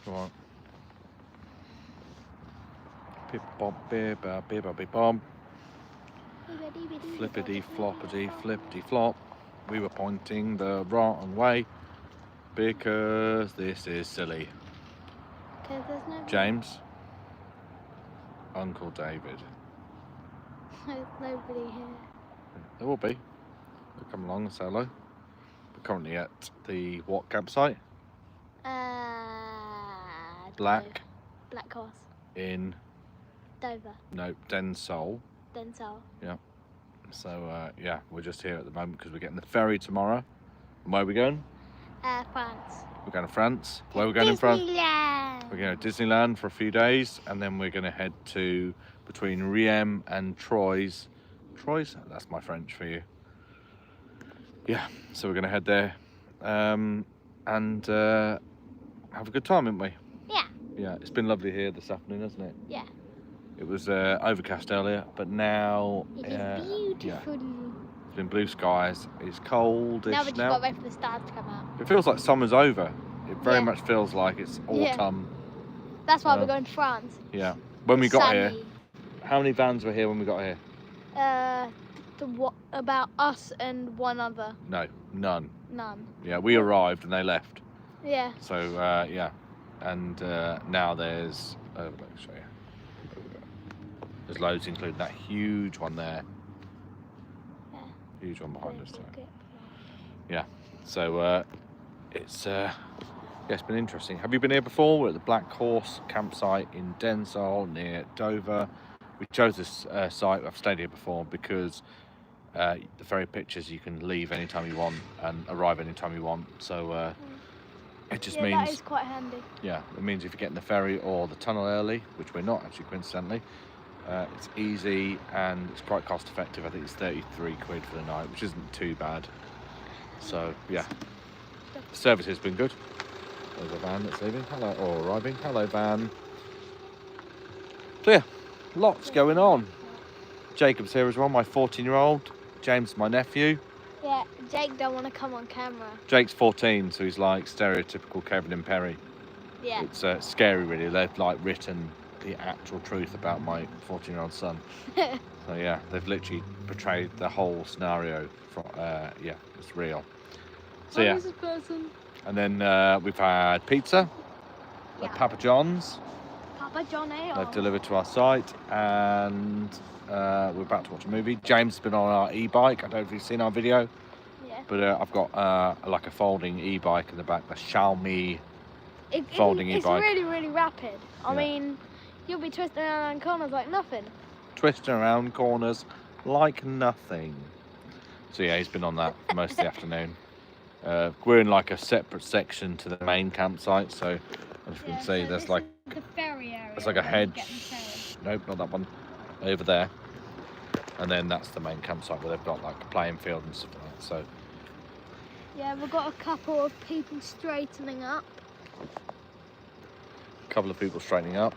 Come on. Pip bop beer bop beer bop beep bop. Flippity floppity flippity flop. We were pointing the wrong way because this is silly. Because there's no James, Uncle David. There's nobody here. There will be. They'll come along and say hello. We're currently at the what campsite? Black Horse. in Dover. no Densol. Densol. Yeah. So yeah, we're just here at the moment because we're getting the ferry tomorrow. And where are we going? France. We're going to France. Where are we going in France? Disneyland. We're going to Disneyland for a few days, and then we're going to head to between Riem and Troyes. Troyes? That's my French for you. Yeah, so we're going to head there and have a good time, haven't we? Yeah. Yeah, it's been lovely here this afternoon, hasn't it? Yeah. It was overcast earlier, but now It is beautiful. Yeah, it's been blue skies. It's coldish Now we just now. got to wait for the stars to come out. It feels like summer's over. It very Yeah. much feels like it's autumn. That's why we're going to France. Yeah. When we got here, Sunny. how many vans were here when we got here? About us and one other. No, none. None. Yeah, we arrived and they left. Yeah. So yeah, and now there's let me show you. There's loads, including that huge one there. Yeah. Huge one behind us. Okay. Yeah. So it's it's been interesting. Have you been here before? We're at the Black Horse campsite in Densol near Dover. We chose this site. I've stayed here before because the ferry pictures you can leave anytime you want and arrive anytime you want. So it just means that is quite handy. Yeah, it means if you're getting the ferry or the tunnel early, which we're not actually coincidentally, it's easy and it's quite cost effective. I think it's 33 quid for the night, which isn't too bad. So yeah, the service has been good. There's a van that's leaving, hello, or arriving. Hello, van. So yeah, lots going on. Jacob's here as well, my 14-year-old. James, my nephew. Yeah, Jake don't want to come on camera. Jake's 14, so he's like stereotypical Kevin and Perry. Yeah. It's scary, really. They've like written the actual truth about my 14-year-old son. So yeah, they've literally portrayed the whole scenario. From yeah, it's real. So yeah. This person? And then we've had pizza at Papa John's. Papa John Ale. They've delivered to our site, and we're about to watch a movie. James has been on our e-bike. I don't know if you've seen our video. Yeah. But I've got like a folding e-bike in the back, the Xiaomi folding e-bike. It's really, really rapid. I mean, you'll be twisting around corners like nothing. Twisting around corners like nothing. So yeah, he's been on that most of the afternoon. We're in like a separate section to the main campsite, so as you can see, there's like the ferry area. there's like a hedge. Nope, not that one. Over there, and then that's the main campsite where they've got like a playing field and stuff like that. So yeah, we've got a couple of people straightening up. a couple of people straightening up.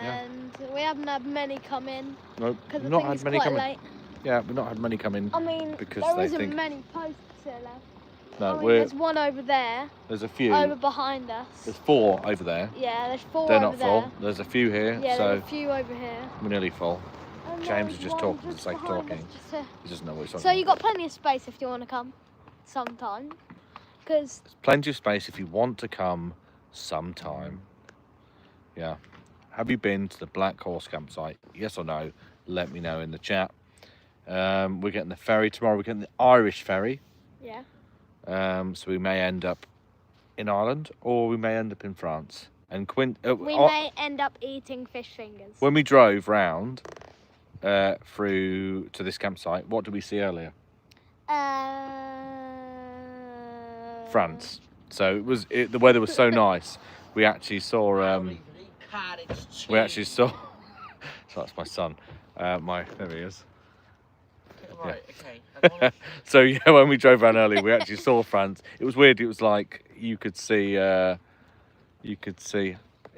And we haven't had many come in. Nope, Because not had many come in. late. Yeah, we've not had many come in. I mean, because there they isn't think many posts here left. no, I mean, there's one over there. There's a few. Over behind us. There's 4 over there. Yeah, there's 4 They're over not full. there. There's a few here, Yeah, so there's a few over here. we're nearly full. And James is there's just one talking for the just sake of behind us, talking. just here. He doesn't know what he's talking So you about. got plenty of space if you want to come sometime. Because There's plenty of space if you want to come sometime. Yeah. Have you been to the Black Horse campsite? Yes or no? Let me know in the chat. We're getting the ferry tomorrow. We're getting the Irish ferry. yeah. So we may end up in Ireland or we may end up in France. And We may end up eating fish fingers. when we drove round through to this campsite, what did we see earlier? France. So the weather was so nice. We actually saw. So that's my son. There he is. Right, okay. So yeah, when we drove around earlier, we actually saw France. It was weird. It was like you could see.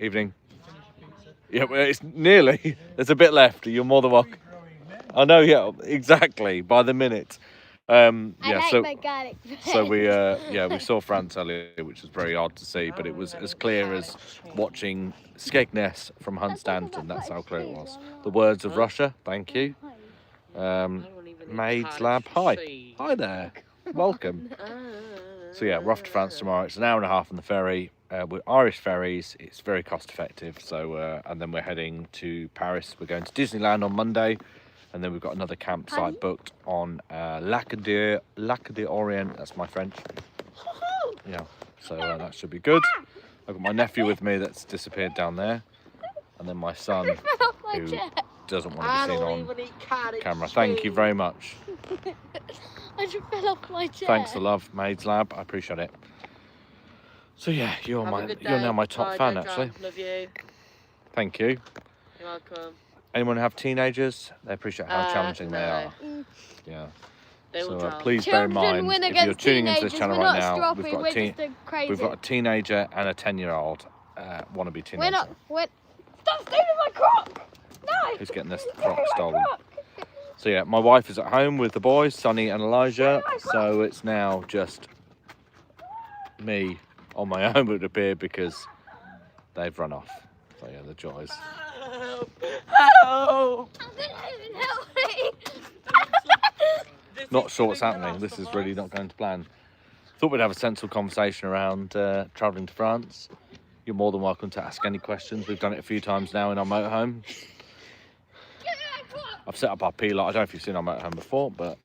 Evening. Yeah, well, it's nearly. There's a bit left. You're more than welcome. I know. Yeah, exactly. By the minute. I Yeah, like so my garlic so we bread. we saw France earlier, which was very odd to see, but it was as clear as watching Skegness from Hunstanton. That's how clear it was. The words of Huh? Russia, thank you. Maid's Lab, hi. Hi there, welcome. So yeah, we're off to France tomorrow. It's an hour and a half on the ferry. We're Irish ferries. It's very cost effective. So and then we're heading to Paris. We're going to Disneyland on Monday, and then we've got another campsite booked on Lac de Orient. That's my French. Yeah, so that should be good. I've got my nephew with me that's disappeared down there, and then my son who doesn't want to be seen on camera. Thank you very much. I just fell off my chair. Thanks for love, Maid's Lab. I appreciate it. So yeah, you're now my top fan actually. Love you. Thank you. You're welcome. Anyone have teenagers? They appreciate how challenging they no. are. Yeah. They will So drown. please bear in Children mind, win if you're against tuning into this teenagers, channel we're right not now, strawberry, we're just a crazy. we've got a teenager and a 10-year-old wannabe teenager. We're not. Stop stealing my crock! No! Who's getting this crock stolen. So yeah, my wife is at home with the boys, Sonny and Elijah. So it's now just me on my own, it would appear, because they've run off. So yeah, the joys. Help! Help! Help me! Not sure what's happening. This is really not going to plan. Thought we'd have a sensible conversation around travelling to France. You're more than welcome to ask any questions. We've done it a few times now in our motorhome. I've set up our P-lot. I don't know if you've seen our motorhome before, but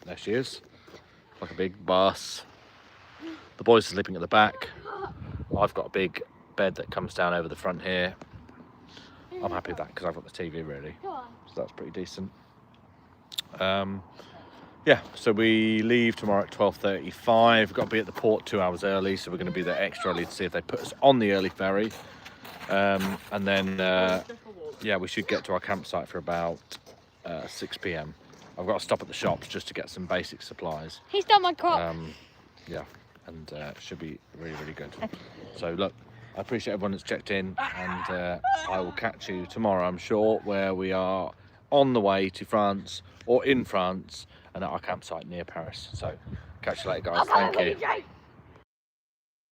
there she is. Like a big bus. The boys are sleeping at the back. I've got a big bed that comes down over the front here. I'm happy with that because I've got the TV really. So that's pretty decent. Yeah, so we leave tomorrow at 12:35. We've got to be at the port 2 hours early, so we're going to be there extra early to see if they put us on the early ferry. And then, yeah, we should get to our campsite for about 6 p.m. I've got to stop at the shops just to get some basic supplies. He's done my crock. Yeah, and should be really, really good. So look, I appreciate everyone that's checked in, and I will catch you tomorrow, I'm sure, where we are on the way to France or in France and at our campsite near Paris. So catch you later, guys. Thank you.